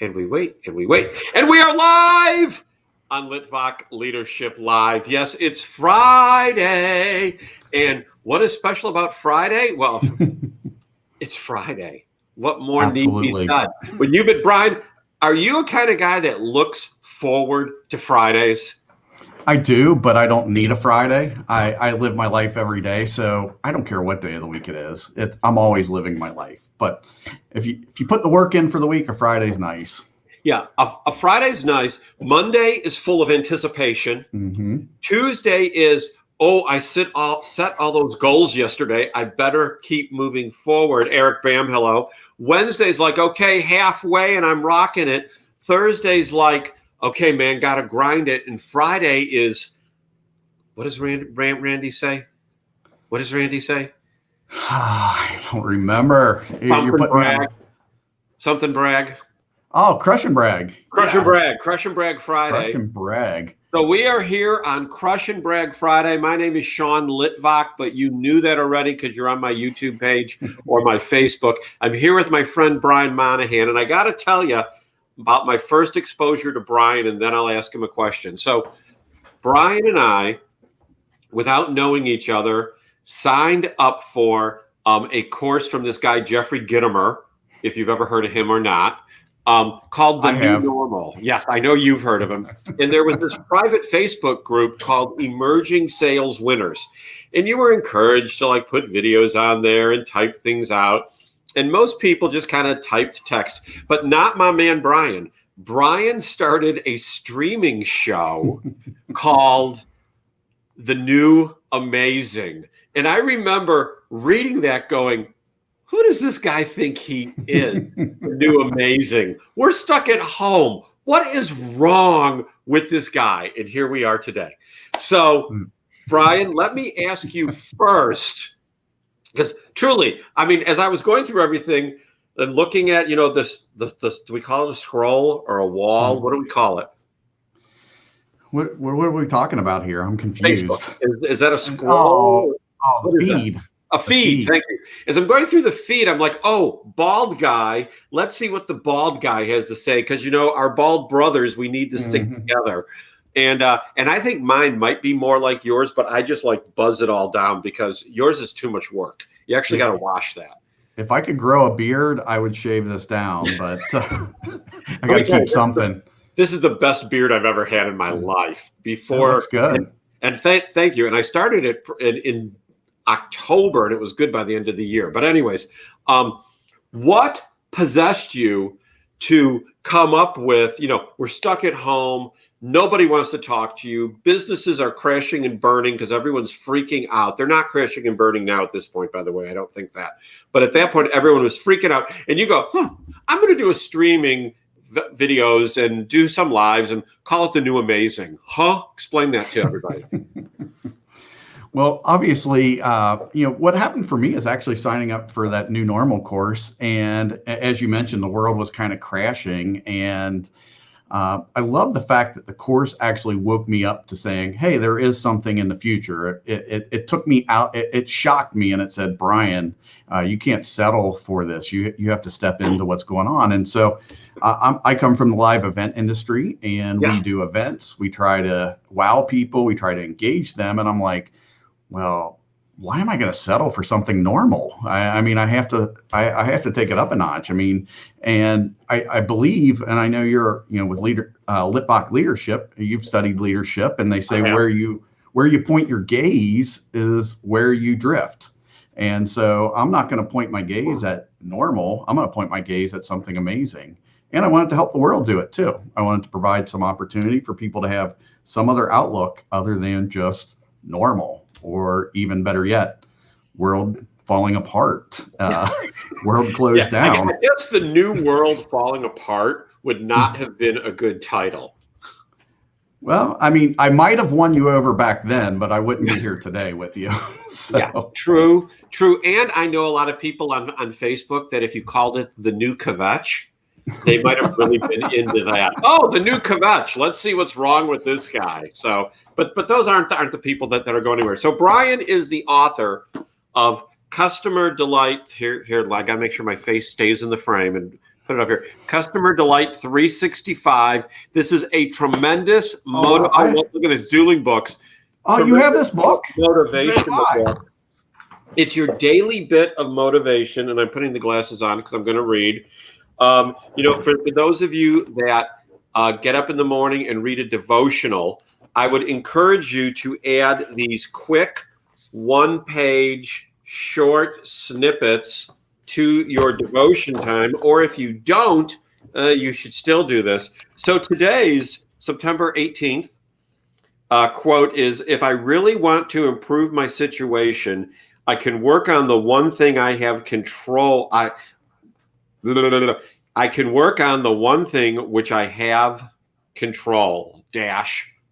And we wait, and we wait, and we are live on Litvak Leadership Live. Yes, it's Friday. And what is special about Friday? Well, it's Friday. What more need be said? When you've been, Brian, are you a kind of guy that looks forward to Fridays? I do, but I don't need a Friday. I live my life every day, so I don't care what day of the week it is. I'm always living my life. But if you put the work in for the week, a Friday's nice. Yeah, a Friday's nice. Monday is full of anticipation. Mm-hmm. Tuesday is, I set all those goals yesterday. I better keep moving forward. Eric Bam, hello. Wednesday's like, okay, halfway, and I'm rocking it. Thursday's like, okay, man, got to grind it. And Friday is, what does Randy say? What does Randy say? I don't remember. Something brag. Oh, crush and brag. Crush and brag. Crush and brag Friday. Crush and brag. So we are here on Crush and Brag Friday. My name is Sean Litvak, but you knew that already because you're on my YouTube page or my Facebook. I'm here with my friend Brian Monahan, and I got to tell you about my first exposure to Brian, and then I'll ask him a question. So Brian and I, without knowing each other, signed up for a course from this guy, Jeffrey Gitomer, if you've ever heard of him or not, called The New Normal. Yes, I know you've heard of him. And there was this private Facebook group called Emerging Sales Winners. And you were encouraged to put videos on there and type things out. And most people just kind of typed text, but not my man, Brian. Brian started a streaming show called The New Amazing. And I remember reading that going, who does this guy think he is? The New Amazing. We're stuck at home. What is wrong with this guy? And here we are today. So, Brian, let me ask you first. Because truly, I mean, as I was going through everything and looking at, this, do we call it a scroll or a wall? What do we call it? What are we talking about here? I'm confused. Is that a scroll? Oh, the feed. A feed. Thank you. As I'm going through the feed, I'm like, bald guy. Let's see what the bald guy has to say. Because, our bald brothers, we need to stick together. And I think mine might be more like yours, but I just buzz it all down because yours is too much work. You actually got to wash that. If I could grow a beard, I would shave this down, but I got to keep something. This is the best beard I've ever had in my life. Before, that looks good. And thank you. And I started it in October, and it was good by the end of the year. But anyways, what possessed you to come up with, we're stuck at home. Nobody wants to talk to you. Businesses are crashing and burning because everyone's freaking out. They're not crashing and burning now at this point, by the way. I don't think that. But at that point, everyone was freaking out. And you go, I'm going to do a streaming videos and do some lives and call it The New Amazing. Explain that to everybody. Well, obviously, what happened for me is actually signing up for that New Normal course. And as you mentioned, the world was kind of crashing. And I love the fact that the course actually woke me up to saying, hey, there is something in the future. It took me out. It shocked me. And it said, Brian, you can't settle for this. You have to step into what's going on. And so I come from the live event industry, and we do events. We try to wow people. We try to engage them. And I'm like, well, why am I going to settle for something normal? I mean, I have to take it up a notch. I mean, and I believe, and I know you're, with Litvak Leadership, you've studied leadership, and they say where you point your gaze is where you drift. And so I'm not going to point my gaze at normal. I'm going to point my gaze at something amazing. And I wanted to help the world do it too. I wanted to provide some opportunity for people to have some other outlook other than just normal. Or even better yet, world falling apart, world closed down. I guess The New World Falling Apart would not have been a good title. Well, I mean, I might have won you over back then, but I wouldn't be here today with you. So. Yeah, true. And I know a lot of people on Facebook that if you called it The New Kvetch, they might have really been into that. Oh, The New Kvetch. Let's see what's wrong with this guy. So, but those aren't the people that are going anywhere. So Brian is the author of Customer Delight. Here, I got to make sure my face stays in the frame. And put it up here. Customer Delight 365. This is a tremendous look at this, dueling books. Oh, you have this book? Motivational book. It's your daily bit of motivation, and I'm putting the glasses on because I'm going to read. For those of you that get up in the morning and read a devotional, I would encourage you to add these quick one-page short snippets to your devotion time, or if you don't, you should still do this. So today's September 18th quote is, if I really want to improve my situation, I can work on the one thing I have control. I can work on the one thing which I have control,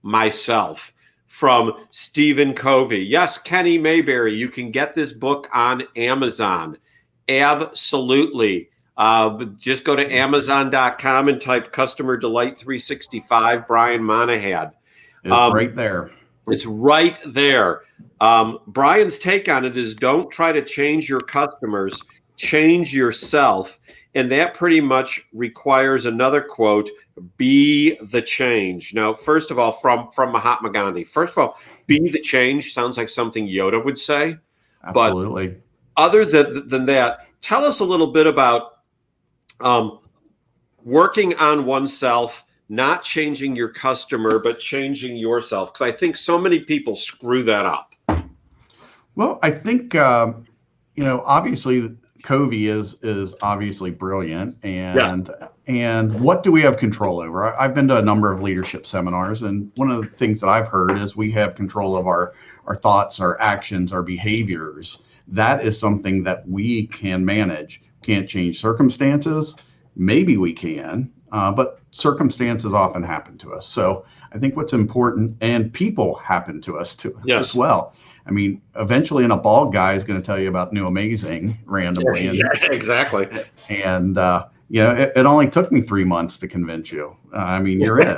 myself. From Stephen Covey. Yes, Kenny Mayberry. You can get this book on Amazon. Absolutely. Just go to Amazon.com and type Customer Delight 365 Brian Monahan. It's right there. It's right there. Brian's take on it is, don't try to change your customers, change yourself. And that pretty much requires another quote, be the change. Now, first of all, from Mahatma Gandhi, first of all, be the change sounds like something Yoda would say. Absolutely. But other than that, tell us a little bit about working on oneself, not changing your customer, but changing yourself. Because I think so many people screw that up. Well, I think, obviously Covey is obviously brilliant, and what do we have control over? I've been to a number of leadership seminars, and one of the things that I've heard is we have control of our thoughts, our actions, our behaviors. That is something that we can manage. Can't change circumstances. Maybe we can, but circumstances often happen to us. So I think what's important, and people happen to us too as well. I mean, eventually, a bald guy is going to tell you about New Amazing randomly. Yeah, exactly. And, it only took me 3 months to convince you. You're in.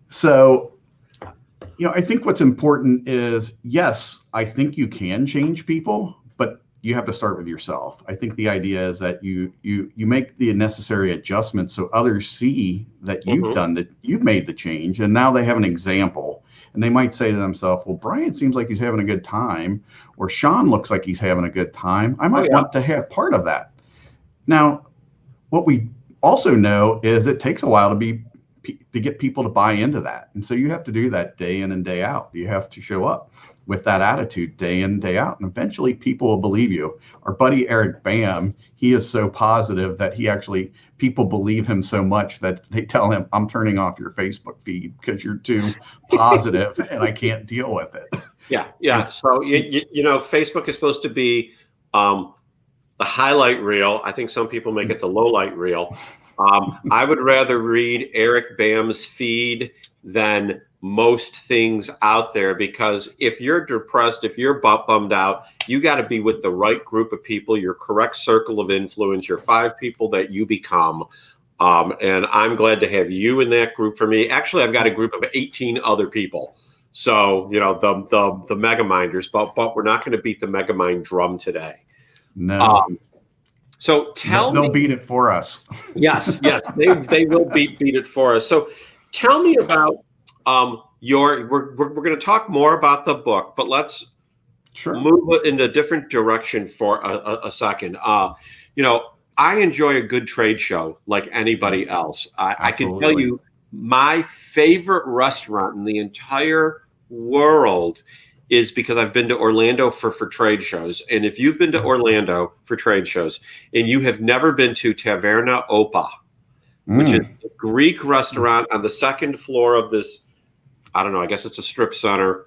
So, I think what's important is, yes, I think you can change people, but you have to start with yourself. I think the idea is that you make the necessary adjustments so others see that you've done that, you've made the change, and now they have an example. And they might say to themselves, well, Brian seems like he's having a good time, or Sean looks like he's having a good time. I might want to have part of that. Now, what we also know is it takes a while to get people to buy into that. And so you have to do that day in and day out. You have to show up with that attitude day in and day out. And eventually people will believe you. Our buddy Eric Bam, he is so positive that people believe him so much that they tell him, I'm turning off your Facebook feed because you're too positive and I can't deal with it. Yeah. So, Facebook is supposed to be the highlight reel. I think some people make it the low light reel. I would rather read Eric Bam's feed than most things out there, because if you're depressed, if you're bummed out, you got to be with the right group of people, your correct circle of influence, your 5 people that you become. And I'm glad to have you in that group for me. Actually, I've got a group of 18 other people. So, the mega minders, but we're not going to beat the mega mind drum today. No. So they'll beat it for us. Yes, they will beat it for us. So tell me about we're going to talk more about the book, but let's move in a different direction for a second. I enjoy a good trade show like anybody else. I can tell you my favorite restaurant in the entire world is because I've been to Orlando for trade shows. And if you've been to Orlando for trade shows and you have never been to Taverna Opa, which is a Greek restaurant on the second floor of this, I don't know, I guess it's a strip center.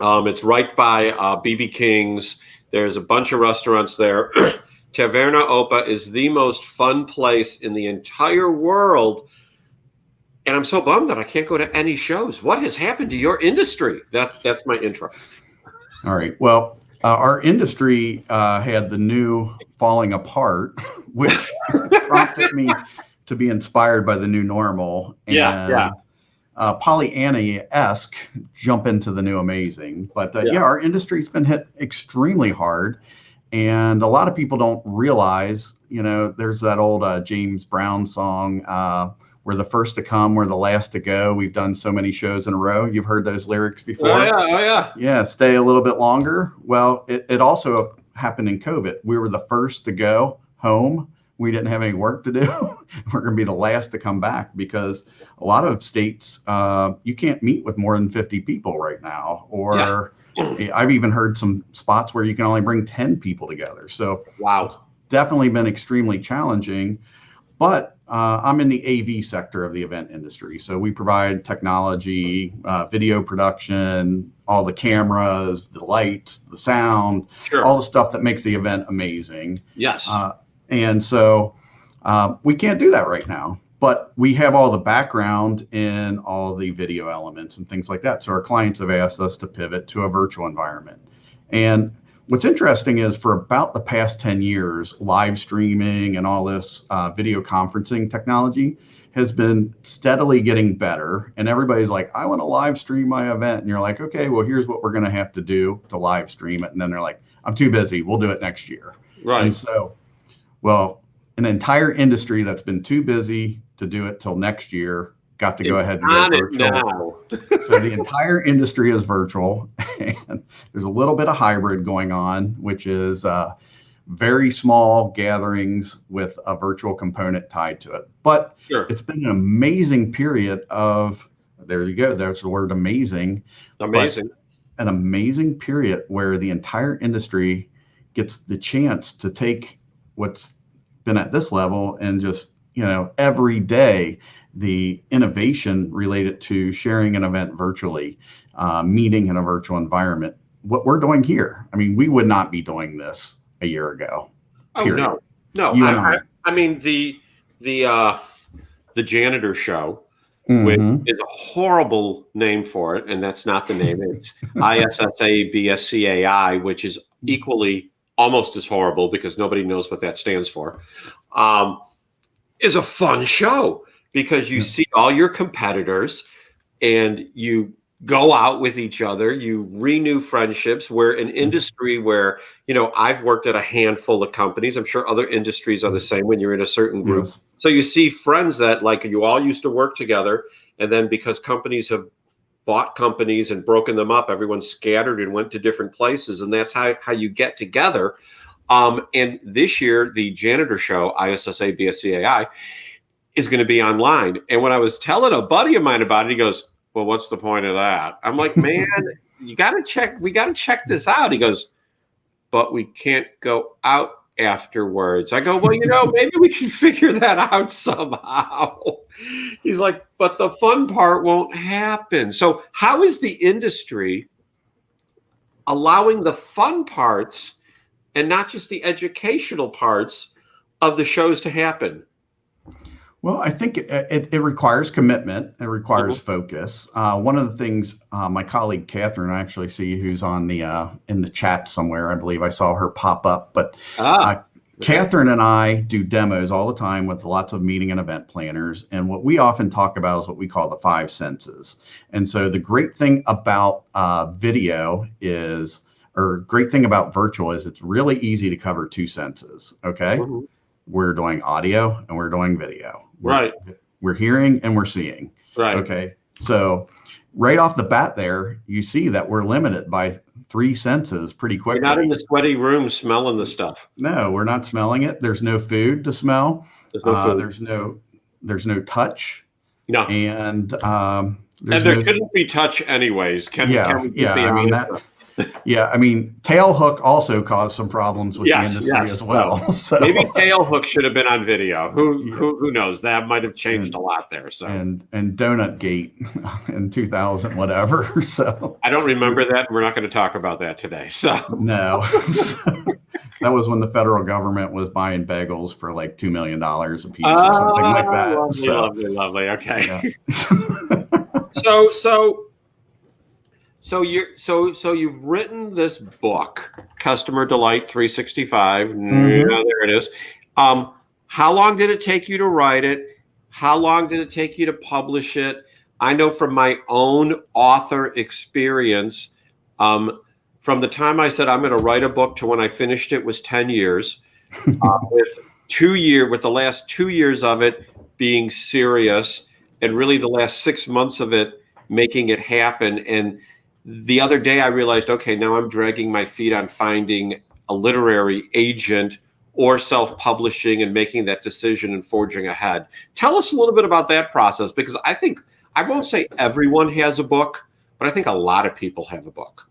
It's right by BB King's. There's a bunch of restaurants there. Taverna Opa is the most fun place in the entire world. And I'm so bummed that I can't go to any shows. What has happened to your industry? That's my intro. All right. Well, our industry had the new falling apart, which prompted me to be inspired by the new normal. And Pollyanna-esque jump into the new amazing. But our industry's been hit extremely hard. And a lot of people don't realize there's that old James Brown song, we're the first to come, we're the last to go. We've done so many shows in a row. You've heard those lyrics before. Oh, yeah. Oh, yeah. Yeah, stay a little bit longer. Well, it also happened in COVID. We were the first to go home. We didn't have any work to do. We're going to be the last to come back because a lot of states, you can't meet with more than 50 people right now. Or I've even heard some spots where you can only bring 10 people together. So wow, it's definitely been extremely challenging. But I'm in the AV sector of the event industry. So we provide technology, video production, all the cameras, the lights, the sound, all the stuff that makes the event amazing. Yes. And so we can't do that right now, but we have all the background in all the video elements and things like that. So our clients have asked us to pivot to a virtual environment. And what's interesting is for about the past 10 years, live streaming and all this video conferencing technology has been steadily getting better. And everybody's like, I want to live stream my event. And you're like, okay, well, here's what we're going to have to do to live stream it. And then they're like, I'm too busy. We'll do it next year. Right. And so, well, an entire industry that's been too busy to do it till next year got to go ahead and go virtual. So the entire industry is virtual, and there's a little bit of hybrid going on, which is very small gatherings with a virtual component tied to it. But it's been an amazing period of, there you go, there's the word amazing. Amazing. An amazing period where the entire industry gets the chance to take what's been at this level and just, every day, the innovation related to sharing an event virtually, meeting in a virtual environment, what we're doing here. I mean, we would not be doing this a year ago. Period. Oh, no. I mean, the janitor show, which is a horrible name for it, and that's not the name. It's ISSA-BSCAI, which is equally almost as horrible because nobody knows what that stands for, is a fun show because you see all your competitors and you go out with each other, you renew friendships. We're an industry where, I've worked at a handful of companies. I'm sure other industries are the same when you're in a certain group. Yes. So you see friends that like you all used to work together. And then because companies have bought companies and broken them up, everyone scattered and went to different places. And that's how you get together. And this year, the janitor show, ISSA-BSCAI, is going to be online. And when I was telling a buddy of mine about it, he goes, well, what's the point of that? I'm like, man, we got to check this out. He goes, but we can't go out afterwards. I go, well, maybe we can figure that out somehow. He's like, but the fun part won't happen. So how is the industry allowing the fun parts and not just the educational parts of the shows to happen? Well, I think it requires commitment. It requires focus. One of the things my colleague Catherine, I actually see who's on the in the chat somewhere. I believe I saw her pop up. But Catherine and I do demos all the time with lots of meeting and event planners. And what we often talk about is what we call the 5 senses. And so the great thing about video is, or great thing about virtual is it's really easy to cover 2 senses. Okay. We're doing audio and we're doing video. We're hearing and we're seeing. Right. Okay. So right off the bat there, you see that we're limited by 3 senses pretty quickly. You're not in the sweaty room smelling the stuff. No, we're not smelling it. There's no food to smell. There's no food. There's no touch. No. And there shouldn't be touch anyways. Can we I mean, Tailhook also caused some problems with the industry as well. So maybe Tailhook should have been on video. Who knows? That might have changed a lot there. So and Donut Gate in 2000, whatever. So I don't remember that. We're not going to talk about that today. So no, that was when the federal government was buying bagels for like $2 million a piece or something like that. Lovely. Okay. Yeah. So you've written this book, Customer Delight 365. There it is. How long did it take you to write it? How long did it take you to publish it? I know from my own author experience, from the time I said I'm going to write a book to when I finished it was 10 years, with with the last 2 years of it being serious, and really the last 6 months of it making it happen. And the other day I realized, okay, now I'm dragging my feet on finding a literary agent or self-publishing and making that decision and forging ahead. Tell us a little bit about that process, because I won't say everyone has a book, but I think a lot of people have a book.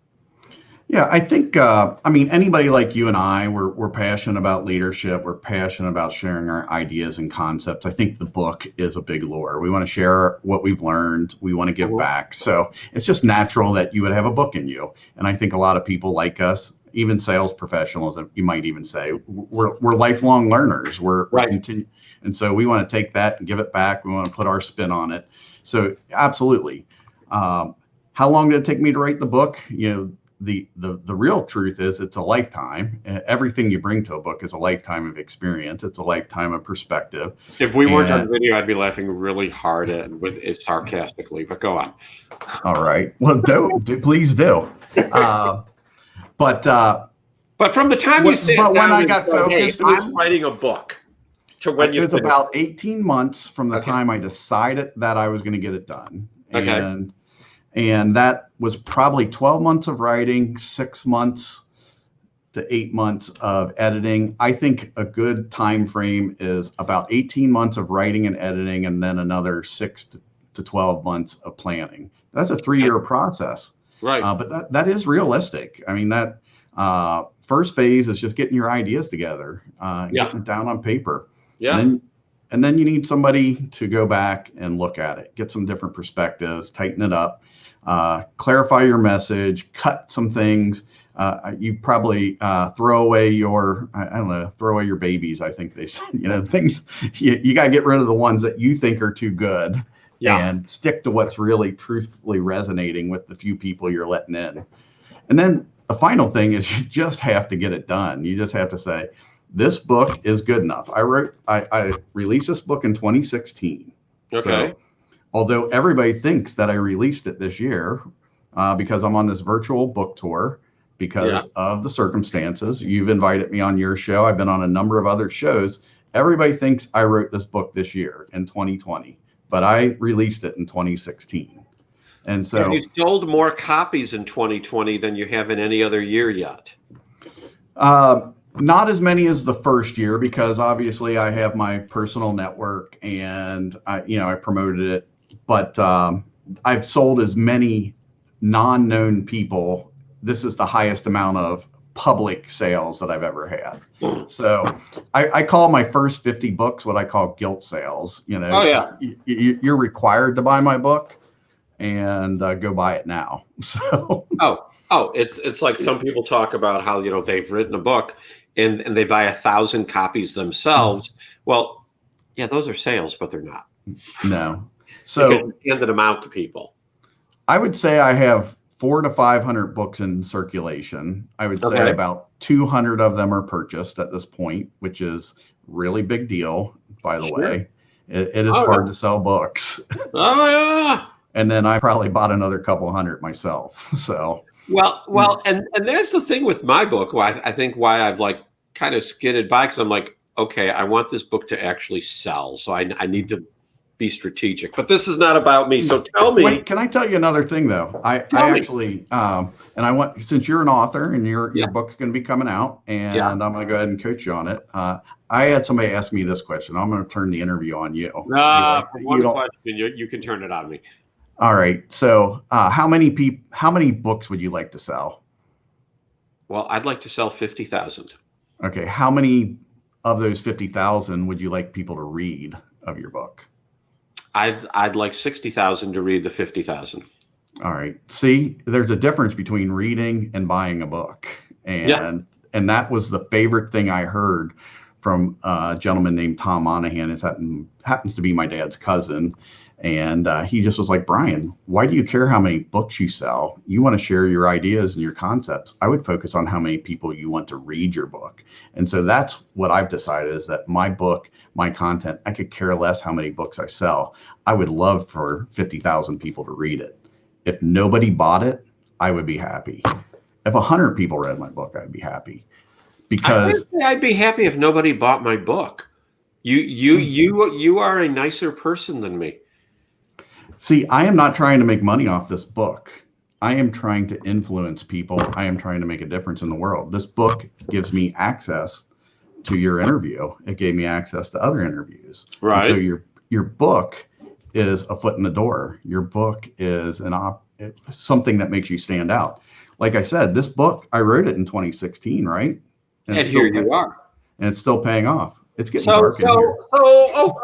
Yeah, I think, anybody like you and I, we're passionate about leadership. We're passionate about sharing our ideas and concepts. I think the book is a big lure. We want to share what we've learned. We want to give back. So it's just natural that you would have a book in you. And I think a lot of people like us, even sales professionals, you might even say, we're lifelong learners. We're continue. And so we want to take that and give it back. We want to put our spin on it. So absolutely. How long did it take me to write the book? The real truth is it's a lifetime. Everything you bring to a book is a lifetime of experience. It's a lifetime of perspective. If we weren't on video, I'd be laughing really hard with it sarcastically, but go on. All right. Well, please do. But from the time you sat down when I and got said, focused, hey, I'm writing a book, to when you it was about 18 months from the time I decided that I was going to get it done. Okay. And that was probably 12 months of writing, 6 months to 8 months of editing. I think a good time frame is about 18 months of writing and editing, and then another 6 to 12 months of planning. That's a 3-year process. Right. But that is realistic. I mean, that first phase is just getting your ideas together, getting it down on paper. Yeah. And then you need somebody to go back and look at it, get some different perspectives, tighten it up, clarify your message, cut some things. You probably throw away your babies. I think they say, things you got to get rid of the ones that you think are too good, and stick to what's really truthfully resonating with the few people you're letting in. And then the final thing is you just have to get it done. You just have to say, this book is good enough. I released this book in 2016. Okay. So, although everybody thinks that I released it this year, because I'm on this virtual book tour because of the circumstances. You've invited me on your show. I've been on a number of other shows. Everybody thinks I wrote this book this year in 2020, but I released it in 2016. And so you sold more copies in 2020 than you have in any other year yet. Not as many as the first year, because obviously I have my personal network and I promoted it, but I've sold as many non-known people. This is the highest amount of public sales that I've ever had. So I call my first 50 books what I call guilt sales. You're required to buy my book, and go buy it now. So it's like some people talk about how they've written a book and they buy 1,000 copies themselves. Well, yeah, those are sales, but they're not. No. So handed them out to people. I would say I have 400 to 500 books in circulation. I would say about 200 of them are purchased at this point, which is really big deal, by the way. It is hard to sell books. Oh, yeah. And then I probably bought another couple hundred myself. So and that's the thing with my book. I think why I've kind of skidded by, because I'm like, okay, I want this book to actually sell, so I need to be strategic. But this is not about me. So tell me. Wait, can I tell you another thing though? I actually, and I want, since you're an author and your book's going to be coming out, and I'm going to go ahead and coach you on it. I had somebody ask me this question. I'm going to turn the interview on you. One question, you can turn it on me. All right. So how many books would you like to sell? Well, I'd like to sell 50,000. Okay. How many of those 50,000 would you like people to read of your book? I'd like 60,000 to read the 50,000. All right. See, there's a difference between reading and buying a book. And that was the favorite thing I heard from a gentleman named Tom Monahan. It happens to be my dad's cousin. And he just was like, Brian, why do you care how many books you sell? You want to share your ideas and your concepts. I would focus on how many people you want to read your book. And so that's what I've decided, is that my book, my content, I could care less how many books I sell. I would love for 50,000 people to read it. If nobody bought it, I would be happy. If 100 people read my book, I'd be happy. Because I'd be happy if nobody bought my book. You are a nicer person than me. See, I am not trying to make money off this book. I am trying to influence people. I am trying to make a difference in the world. This book gives me access to your interview. It gave me access to other interviews. Right. And so your book is a foot in the door. Your book is something that makes you stand out. Like I said, this book, I wrote it in 2016, right? And here you are. And it's still paying off. It's getting dark in here.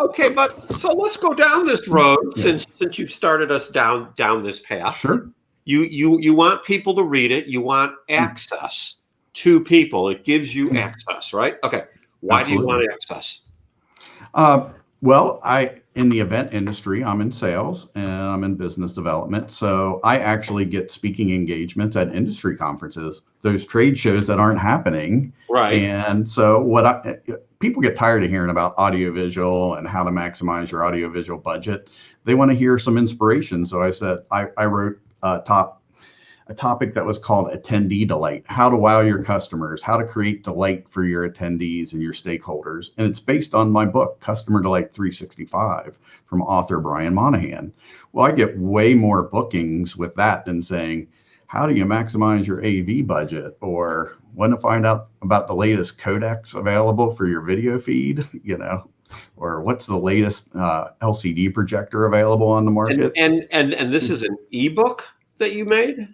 Okay, but so let's go down this road since you've started us down this path. Sure. You want people to read it. You want access to people. It gives you access, right? Okay. Why Absolutely. do you want access? Well, in the event industry, I'm in sales and I'm in business development. So I actually get speaking engagements at industry conferences, those trade shows that aren't happening. Right. And so people get tired of hearing about audiovisual and how to maximize your audiovisual budget. They want to hear some inspiration. So I said, I wrote a topic that was called attendee delight, how to wow your customers, how to create delight for your attendees and your stakeholders. And it's based on my book, Customer Delight 365 from author Brian Monahan. Well, I get way more bookings with that than saying, how do you maximize your AV budget? Or want to find out about the latest codecs available for your video feed, or what's the latest LCD projector available on the market? And this is an ebook that you made?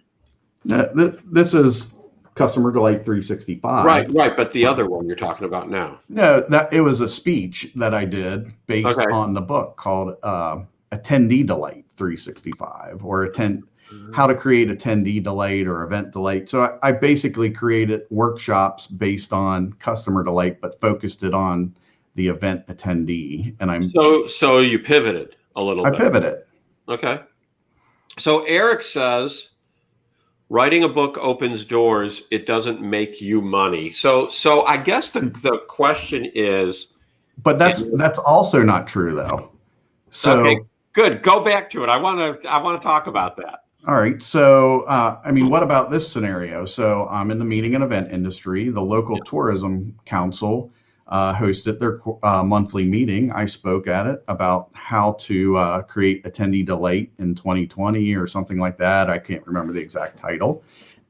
This is Customer Delight 365. Right. But the other one you're talking about now. No, it was a speech that I did based on the book called Attendee Delight 365, or how to create attendee delight or event delight. So I basically created workshops based on customer delight, but focused it on the event attendee. And so you pivoted a little bit. I pivoted. Okay. So Eric says, writing a book opens doors. It doesn't make you money. So I guess the question is, but that's also not true though. So okay, good. Go back to it. I want to talk about that. All right. So, what about this scenario? So I'm in the meeting and event industry. The local tourism council hosted their monthly meeting. I spoke at it about how to create attendee delight in 2020 or something like that. I can't remember the exact title.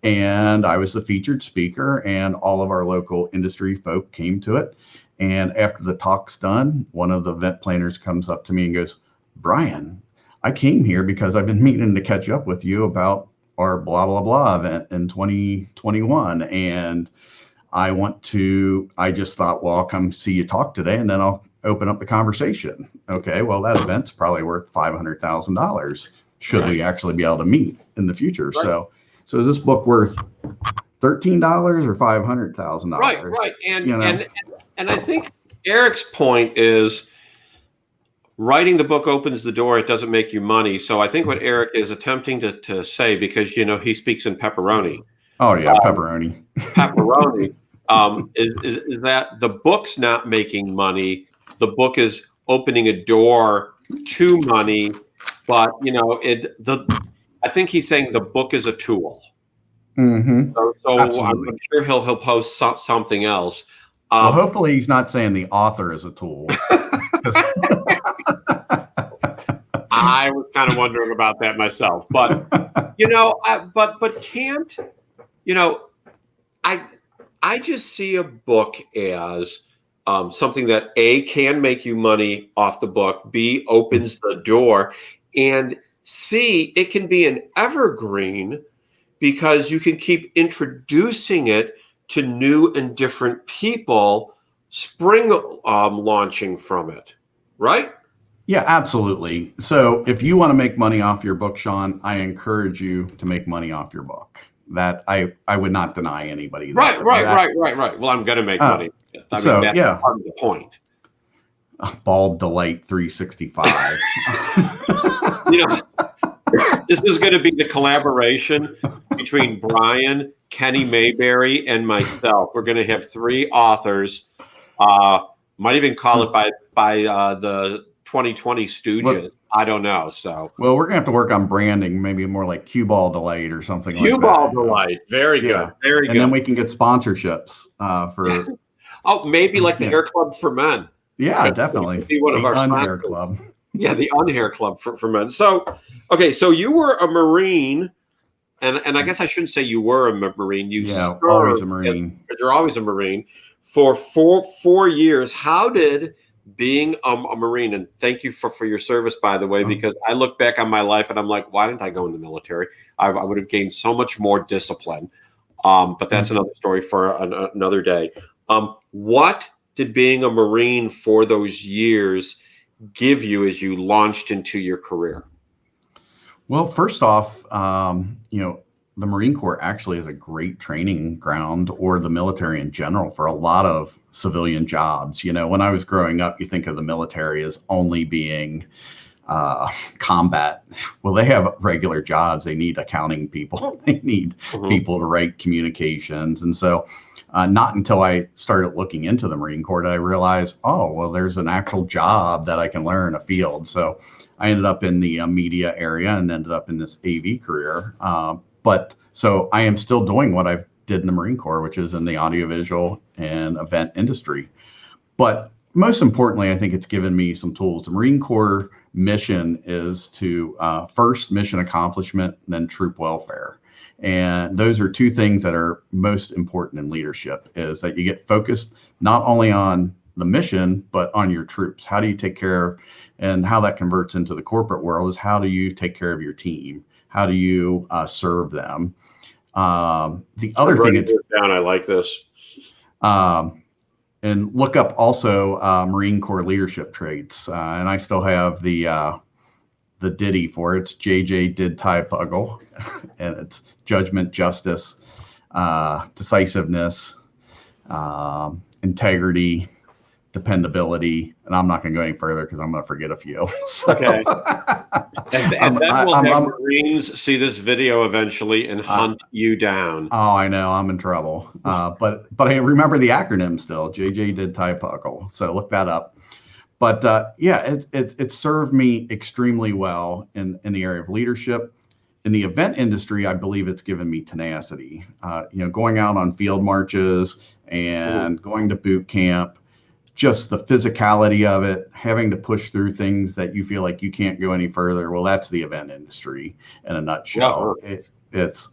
And I was the featured speaker, and all of our local industry folk came to it. And after the talk's done, one of the event planners comes up to me and goes, "Brian, I came here because I've been meaning to catch up with you about our blah, blah, blah event in 2021. And I just thought, well, I'll come see you talk today and then I'll open up the conversation." Okay, well, that event's probably worth $500,000 should we actually be able to meet in the future. Right. So is this book worth $13 or $500,000? Right. And I think Eric's point is, writing the book opens the door. It doesn't make you money. So I think what Eric is attempting to say, because, he speaks in pepperoni. Oh yeah. Pepperoni. Pepperoni is that the book's not making money. The book is opening a door to money, but I think he's saying the book is a tool. Mm-hmm. So I'm sure he'll post something else. Well, hopefully he's not saying the author is a tool. I was kind of wondering about that myself, but can't I just see a book as something that A, can make you money off the book, B, opens the door, and C, it can be an evergreen because you can keep introducing it to new and different people, spring launching from it, right? Yeah, absolutely. So if you want to make money off your book, Sean, I encourage you to make money off your book. That I would not deny anybody. Right. Well, I'm going to make money. That's part of the point. Bald Delight 365. This is going to be the collaboration between Brian, Kenny Mayberry, and myself. We're going to have 3 authors. Might even call it by the 2020 Stooges. I don't know. So we're gonna have to work on branding, maybe more like Cue Ball Delight or something like that. Cue Ball Delight. Very good. Very good. And then we can get sponsorships for maybe like the Hair Club for Men. Yeah, definitely. Be one of The our Unhair sponsors. Club. Yeah, the Unhair Club for men. So, okay, so you were a Marine, and I guess I shouldn't say you were a Marine. You Yeah, always a served, Marine. because you're always a Marine, for four years. How did being a Marine, and thank you for your service, by the way, because I look back on my life and I'm like, why didn't I go in the military? I would have gained so much more discipline. But that's another story for another day. What did being a Marine for those years give you as you launched into your career? Well, first off, the Marine Corps actually is a great training ground, or the military in general, for a lot of civilian jobs. When I was growing up, you think of the military as only being combat. Well, they have regular jobs. They need accounting people. They need people to write communications. And so not until I started looking into the Marine Corps did I realize, oh, well, there's an actual job that I can learn, a field. So I ended up in the media area and ended up in this AV career. But so I am still doing what I did in the Marine Corps, which is in the audiovisual and event industry. But most importantly, I think it's given me some tools. The Marine Corps mission is to first mission accomplishment, and then troop welfare. And those are two things that are most important in leadership, is that you get focused not only on the mission, but on your troops. How do you take care of, and how that converts into the corporate world is, how do you take care of your team? How do you serve them? The other thing, it's down. I like this. And look up also Marine Corps leadership traits. And I still have the ditty for it. It's JJ did tie puggle, and it's judgment, justice, decisiveness, integrity, dependability. And I'm not going to go any further because I'm going to forget a few. So, okay. And then we'll have Marines see this video eventually and hunt you down. Oh, I know. I'm in trouble. But I remember the acronym still. JJ did tie puckle. So look that up. But yeah, it served me extremely well in the area of leadership. In the event industry, I believe it's given me tenacity. Going out on field marches and going to boot camp, just the physicality of it, having to push through things that you feel like you can't go any further. Well, that's the event industry in a nutshell. Yeah. It's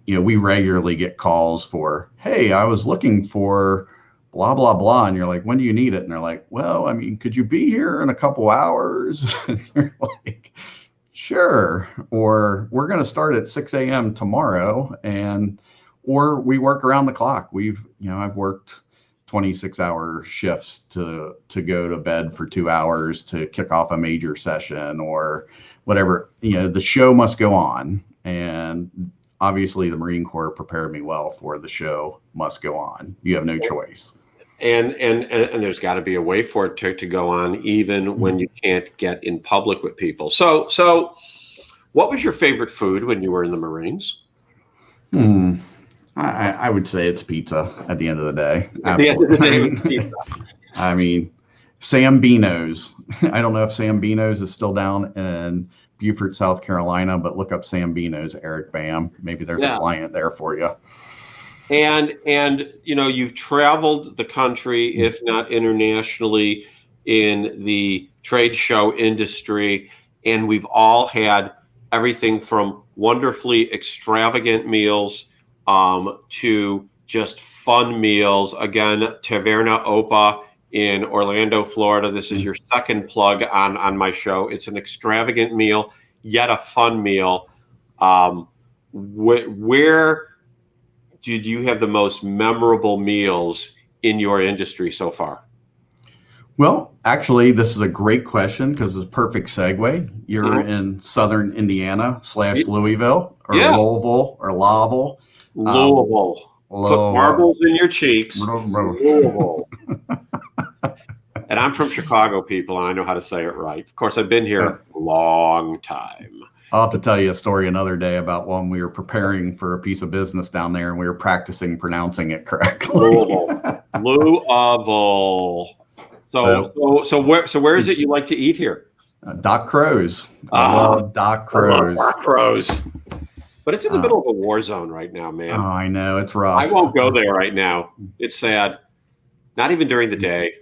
we regularly get calls for, hey, I was looking for blah, blah, blah. And you're like, when do you need it? And they're like, well, I mean, could you be here in a couple hours? And you're like, sure. Or we're going to start at 6 a.m. tomorrow. Or we work around the clock. I've worked 26-hour shifts to go to bed for 2 hours to kick off a major session or whatever. The show must go on. And obviously the Marine Corps prepared me well for the show must go on. You have no choice. And there's got to be a way for it to go on, even when you can't get in public with people. So what was your favorite food when you were in the Marines? I would say it's pizza at the end of the day. Absolutely. At the end of the day, it's pizza. I mean, Sam Bino's. I don't know if Sam Bino's is still down in Beaufort, South Carolina, but look up Sam Bino's, Eric Bam. Maybe there's a client there for you. And you've traveled the country, if not internationally, in the trade show industry, and we've all had everything from wonderfully extravagant meals to just fun meals. Again, Taverna Opa in Orlando, Florida. This is your second plug on my show. It's an extravagant meal, yet a fun meal. Where did you have the most memorable meals in your industry so far? Well, actually, this is a great question because it's a perfect segue. You're in Southern Indiana / Louisville or Louisville or Louisville. Louisville. Put marbles in your cheeks. Louisville. And I'm from Chicago, people, and I know how to say it right. Of course, I've been here a long time. I'll have to tell you a story another day about when we were preparing for a piece of business down there and we were practicing pronouncing it correctly. Louisville. So where is it you like to eat here? Doc Crow's. I love Doc Crow's. Doc Crow's. But it's in the middle of a war zone right now, man. Oh, I know. It's rough. I won't go there right now. It's sad. Not even during the day.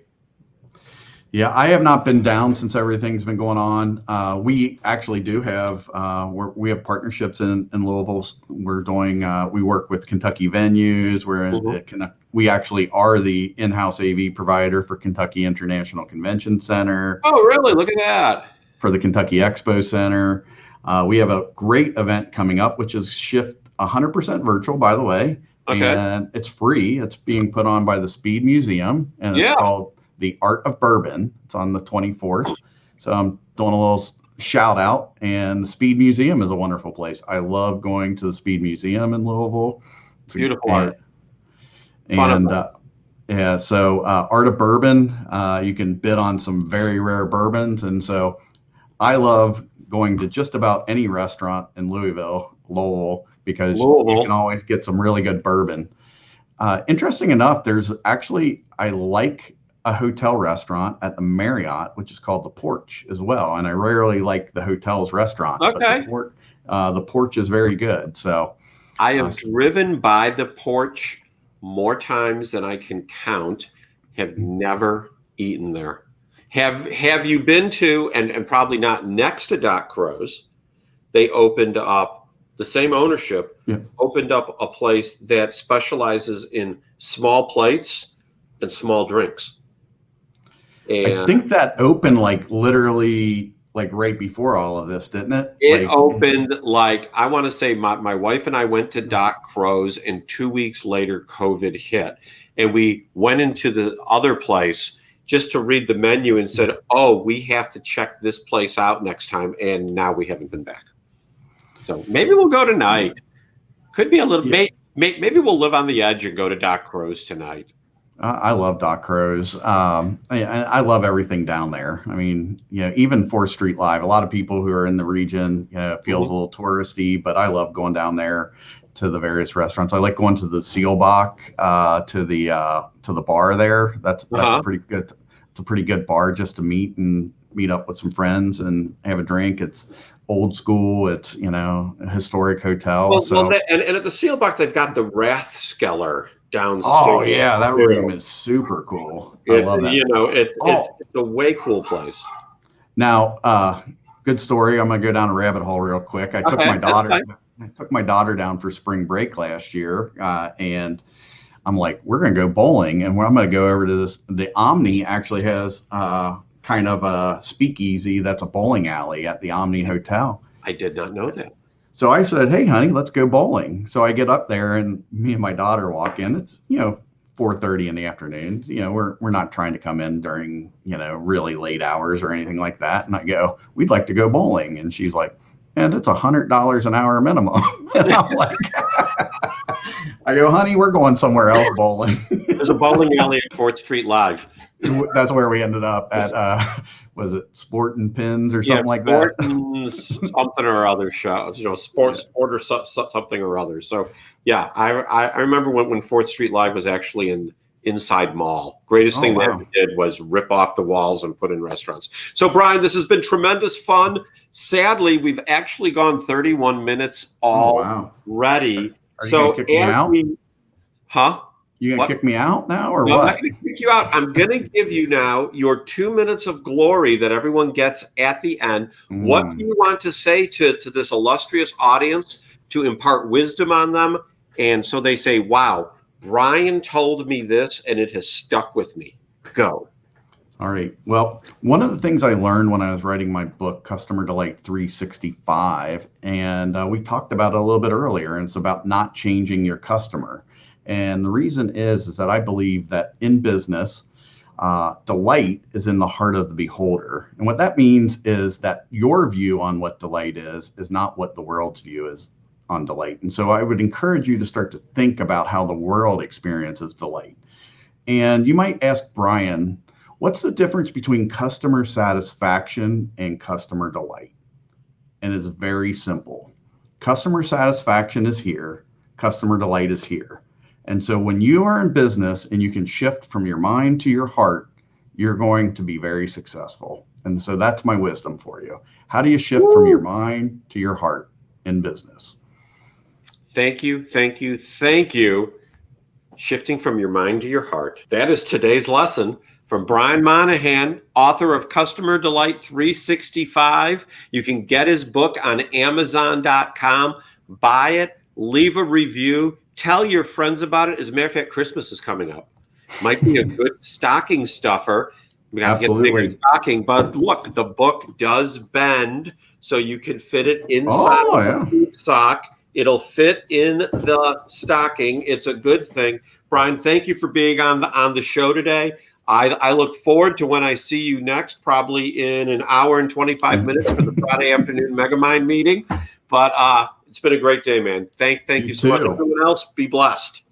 Yeah, I have not been down since everything's been going on. We actually do have we have partnerships in Louisville. We're doing we work with Kentucky venues. We actually are the in-house AV provider for Kentucky International Convention Center. Oh, really? Look at that. For the Kentucky Expo Center. We have a great event coming up, which is Shift 100% virtual, by the way. Okay. And it's free. It's being put on by the Speed Museum, and it's called The Art of Bourbon. It's on the 24th. So I'm doing a little shout out. And the Speed Museum is a wonderful place. I love going to the Speed Museum in Louisville. It's beautiful art. Yeah, so Art of Bourbon, you can bid on some very rare bourbons. And so I love going to just about any restaurant in Lowell, because you can always get some really good bourbon. Interesting enough, I like a hotel restaurant at the Marriott, which is called The Porch as well. And I rarely like the hotel's restaurant, but the Porch is very good. So I have driven by The Porch more times than I can count, have never eaten there. Have you been to, and probably not next to Doc Crow's, they opened up, the same ownership, opened up a place that specializes in small plates and small drinks. And I think that opened literally right before all of this, didn't it? It opened I want to say my wife and I went to Doc Crow's, and 2 weeks later COVID hit, and we went into the other place just to read the menu and said, oh, we have to check this place out next time. And now we haven't been back. So maybe we'll go tonight. Could be a little, maybe we'll live on the edge and go to Doc Crow's tonight. I love Doc Crow's. I love everything down there. I mean, even 4th Street Live, a lot of people who are in the region, it feels a little touristy, but I love going down there to the various restaurants. I like going to the Seelbach, to the bar there. That's a pretty good. It's a pretty good bar just to meet up with some friends and have a drink. It's old school. It's a historic hotel. And at the Seelbach, they've got the Rathskeller downstairs. Oh yeah, that room is super cool. I love that. It's a way cool place. Now, good story. I'm gonna go down a rabbit hole real quick. I took my daughter down for spring break last year, and I'm like, we're going to go bowling, and I'm going to go over to the Omni actually has kind of a speakeasy that's a bowling alley at the Omni Hotel. I did not know that. So I said, hey, honey, let's go bowling. So I get up there, and me and my daughter walk in. It's, 4:30 in the afternoon. We're not trying to come in during, really late hours or anything like that. And I go, we'd like to go bowling. And she's like, and it's $100 an hour minimum. And I'm like, I go, honey, we're going somewhere else bowling. There's a bowling alley at 4th Street Live. That's where we ended up at, was it Sport and Pins or something like that? Something or other show, sport or something or other. So yeah, I remember when 4th Street Live was actually in Inside Mall. Greatest thing they ever did was rip off the walls and put in restaurants. So Brian, this has been tremendous fun. Sadly, we've actually gone 31 minutes already. Are you gonna kick me out? You gonna What? kick me out now, or No, what? I'm not going to kick you out. I'm going to give you now your 2 minutes of glory that everyone gets at the end. What do you want to say to this illustrious audience to impart wisdom on them? And so they say, wow, Brian told me this and it has stuck with me. Go. All right. Well, one of the things I learned when I was writing my book, Customer Delight 365, and we talked about it a little bit earlier, and it's about not changing your customer. And the reason is that I believe that in business, delight is in the heart of the beholder. And what that means is that your view on what delight is not what the world's view is on delight. And so I would encourage you to start to think about how the world experiences delight. And you might ask Brian, what's the difference between customer satisfaction and customer delight? And it's very simple. Customer satisfaction is here. Customer delight is here. And so when you are in business and you can shift from your mind to your heart, you're going to be very successful. And so that's my wisdom for you. How do you shift from your mind to your heart in business? Thank you, thank you, thank you. Shifting from your mind to your heart. That is today's lesson from Brian Monahan, author of Customer Delight 365. You can get his book on Amazon.com. Buy it, leave a review, tell your friends about it. As a matter of fact, Christmas is coming up. Might be a good stocking stuffer. We got to get the bigger stocking, but look, the book does bend, so you can fit it inside the sock. It'll fit in the stocking. It's a good thing. Brian, thank you for being on the show today. I look forward to when I see you next, probably in an hour and 25 minutes for the Friday afternoon Megamind meeting. But it's been a great day, man. Thank you so much. Everyone else, be blessed.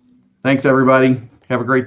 Thanks, everybody. Have a great day.